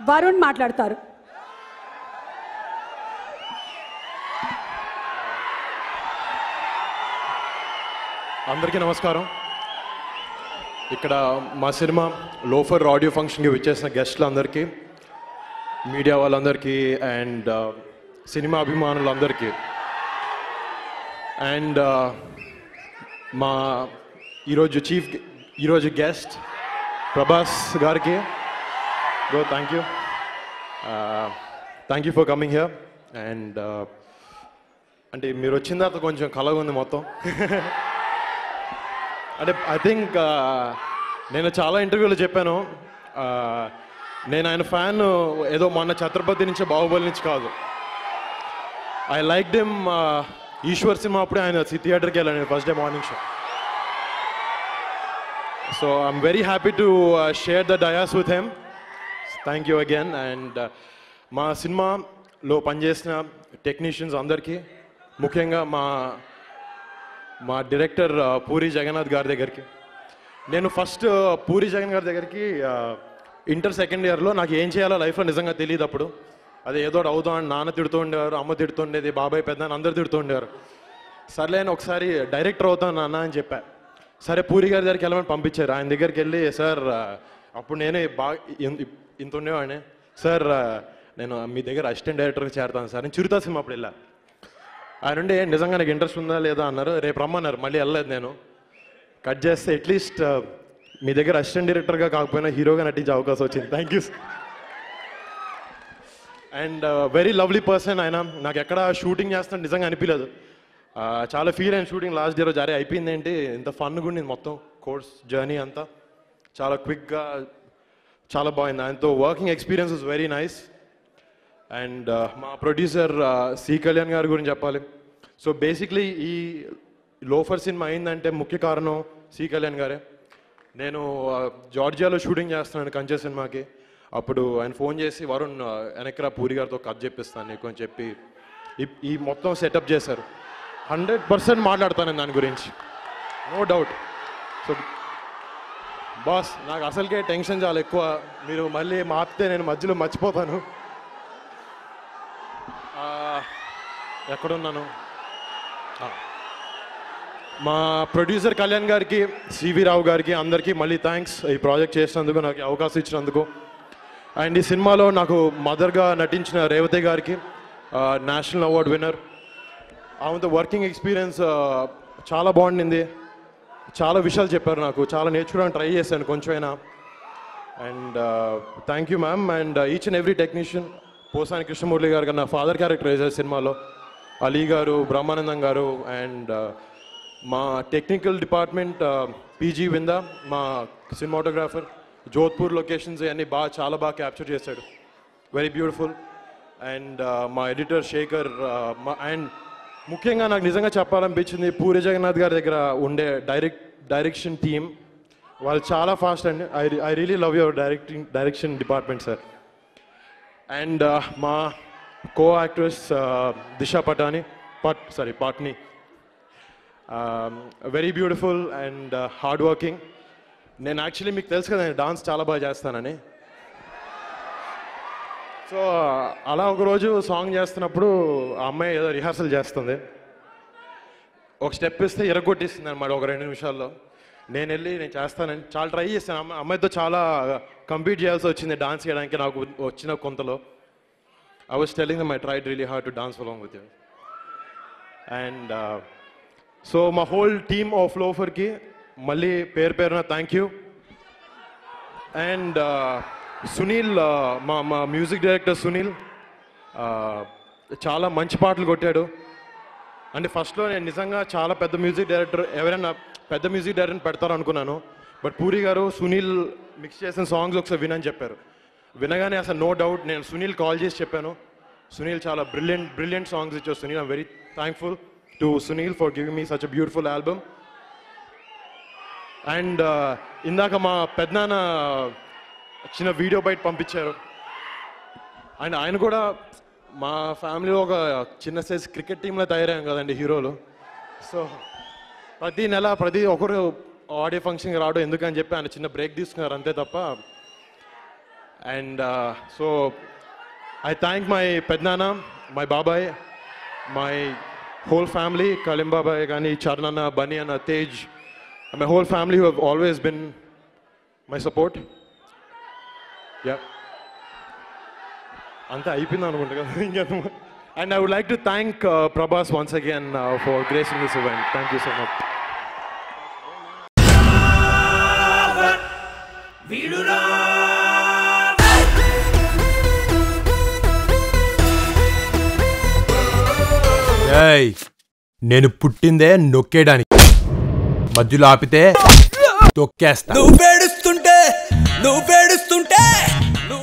వరుణ్ మాట్లాడతారు. అందరికీ నమస్కారం. ఇక్కడ మా సినిమా లోఫర్ ఆడియో ఫంక్షన్కి విచ్చేసిన గెస్ట్లు అందరికీ, మీడియా వాళ్ళందరికీ అండ్ సినిమా అభిమానులందరికీ అండ్ మా ఈరోజు గెస్ట్ ప్రభాస్ గారికి thank you for coming here. And అంటే మీరు వచ్చిన తర్వాత కొంచెం కలగా ఉంది మొత్తం. అంటే ఐ థింక్ నేను చాలా ఇంటర్వ్యూలో చెప్పాను, నేను ఆయన ఫ్యాన్ ఏదో మొన్న ఛత్రపతి నుంచి బాహుబలి నుంచి కాదు. I like them Eeshwar cinema అప్పుడే ఆయన థియేటర్కి వెళ్ళాను first day morning show. So I'm very happy to share the dais with him. Thank you again. And మా సినిమాలో పనిచేసిన టెక్నీషియన్స్ అందరికీ, ముఖ్యంగా మా డైరెక్టర్ పూరి జగన్నాథ్ గారి దగ్గరికి, నేను ఫస్ట్ పూరి జగన్ గారి దగ్గరికి ఇంటర్ సెకండ్ ఇయర్లో నాకు ఏం చేయాలో లైఫ్లో నిజంగా తెలియదు. అప్పుడు అది ఏదో అవుతాం అని నాన్న తిడుతూ ఉండేవారు, అమ్మ తిడుతుండేది, బాబాయ్ పెద్ద అందరు తిడుతూ ఉండేవారు. సర్లే అని ఒకసారి డైరెక్టర్ అవుతాను నాన్న అని చెప్పా. సరే పూరి గారి దగ్గరికి వెళ్ళమని పంపించారు. ఆయన దగ్గరికి వెళ్ళి, సార్ అప్పుడు నేనే బాగా ఇంత ఉండేవాడిని, సార్ నేను మీ దగ్గర అసిస్టెంట్ డైరెక్టర్గా చేరతాను సార్. నేను చిరుతా సినిమా అప్పుడు వెళ్ళా. ఆయన ఉండి నిజంగా నాకు ఇంట్రెస్ట్ ఉందా లేదా అన్నారు. రేపు రమ్మన్నారు. మళ్ళీ వెళ్ళలేదు. నేను కట్ చేస్తే అట్లీస్ట్ మీ దగ్గర అసిస్టెంట్ డైరెక్టర్గా కాకపోయినా హీరోగా నటించే అవకాశం వచ్చింది. Thank you. And very lovely person ఆయన. నాకు ఎక్కడ షూటింగ్ చేస్తాను నిజంగా అనిపించలేదు. చాలా ఫీల్ అయిన షూటింగ్ లాస్ట్ డే రోజు. అరే అయిపోయింది ఏంటి ఇంత ఫన్గా ఉండింది మొత్తం కోర్స్ జర్నీ అంతా. చాలా క్విక్గా చాలా బాగుంది. ఆయనతో working experience is very nice. And మా ప్రొడ్యూసర్ సి కళ్యాణ్ గారి గురించి చెప్పాలి. సో బేసిక్లీ ఈ లోఫర్ సినిమా అయిందంటే ముఖ్య కారణం సి కళ్యాణ్ గారే. నేను జార్జియాలో షూటింగ్ చేస్తున్నాను కంచె సినిమాకి. అప్పుడు ఆయన ఫోన్ చేసి, వరుణ్ వెనక్రా పూరి గారితో కథ చెప్పిస్తాను నీకు అని చెప్పి ఈ మొత్తం సెటప్ చేశారు. 100% మాట్లాడతాను దాని గురించి, నో డౌట్. సో బాస్ నాకు అసలుకే టెన్షన్ చాలా ఎక్కువ, మీరు మళ్ళీ మాపితే నేను మధ్యలో మర్చిపోతాను. ఎక్కడున్నాను? మా ప్రొడ్యూసర్ కళ్యాణ్ గారికి, సివి రావు గారికి అందరికీ మళ్ళీ థ్యాంక్స్ ఈ ప్రాజెక్ట్ చేసినందుకు, నాకు అవకాశం ఇచ్చినందుకు. అండ్ ఈ సినిమాలో నాకు మదర్గా నటించిన రేవతి గారికి, నేషనల్ అవార్డ్ విన్నర్. ఆమెతో వర్కింగ్ ఎక్స్పీరియన్స్ చాలా బాగుండింది. చాలా విషయాలు చెప్పారు నాకు, చాలా నేర్చుకోవడానికి ట్రై చేశాను కొంచెమైనా. And thank you ma'am. And each and every technician, Posani Krishnamurthy గారు నా ఫాదర్ క్యారెక్టర్ వేశారు సినిమాలో, అలీ గారు, బ్రహ్మానందం గారు. అండ్ మా టెక్నికల్ డిపార్ట్మెంట్ పీజీ విందా, మా సినిమాటోగ్రాఫర్, జోధ్పూర్ లొకేషన్స్ అన్నీ చాలా బాగా క్యాప్చర్ చేశాడు, వెరీ బ్యూటిఫుల్. అండ్ మా ఎడిటర్ శేఖర్. అండ్ ముఖ్యంగా నాకు నిజంగా చెప్పాలనిపించింది, పూరి జగన్నాథ్ గారి దగ్గర ఉండే డైరెక్షన్ టీమ్, వాళ్ళు చాలా ఫాస్ట్ అండి. I really love your direction department sir. And మా co actress Disha Patani, very beautiful and hard working. నేను యాక్చువల్లీ మీకు తెలుసు కదా నేను డాన్స్ చాలా బాగా చేస్తానని. సో అలా ఒకరోజు సాంగ్ చేస్తున్నప్పుడు ఆ అమ్మాయి ఏదో రిహార్సల్ చేస్తుంది, ఒక స్టెప్ ఇస్తే ఎరగొట్టిస్తుంది అనమాట ఒక 2 నిమిషాల్లో. నేను చేస్తానని చాలా ట్రై చేస్తాను. అమ్మాయితో చాలా కంపీట్ చేయాల్సి వచ్చింది డాన్స్ చేయడానికి నాకు వచ్చిన కొంతలో. I was telling them I tried really hard to dance along with you. And so my whole team of Lofer ki malli పేరున థ్యాంక్ యూ. అండ్ సునీల్, మా మ్యూజిక్ డైరెక్టర్ సునీల్ చాలా మంచి పాటలు కొట్టాడు. అంటే ఫస్ట్లో నేను నిజంగా చాలా పెద్ద మ్యూజిక్ డైరెక్టర్, ఎవరైనా పెద్ద మ్యూజిక్ డైరెక్టర్ని పెడతారు అనుకున్నాను. బట్ పూరి గారు సునీల్ మిక్స్ చేసిన సాంగ్స్ ఒకసారి వినని చెప్పారు. వినగానే అసలు నో డౌట్ నేను సునీల్ కాల్ చేసి చెప్పాను. సునీల్ చాలా బ్రిలియంట్ సాంగ్స్ ఇచ్చారు Sunil. I'm very thankful to Sunil for giving me such a beautiful album. And ఇందాక మా పెద్దనాన్న చిన్న వీడియో బయట పంపించారు. అండ్ ఆయన కూడా మా ఫ్యామిలీలో ఒక చిన్న సైజ్ క్రికెట్ టీంలో తయారయ్యాం కదండి హీరోలు. సో ప్రతి నెల ఒకరు ఆడియో ఫంక్షన్కి రావడం ఎందుకని చెప్పి ఆయన చిన్న బ్రేక్ తీసుకున్నారు అంతే తప్ప And so I thank my Pednana, my Babai, my whole family, Kalim Babai, Gani, Charnana, Bunny, and Tej, and my whole family who have always been my support. Yeah. And I would like to thank Prabhas once again for gracing this event. Thank you so much. నేను పుట్టిందే నొక్కేయడానికి, మధ్యలో ఆపితే తొక్కేస్తా. నువ్వు పేడుస్తుంటే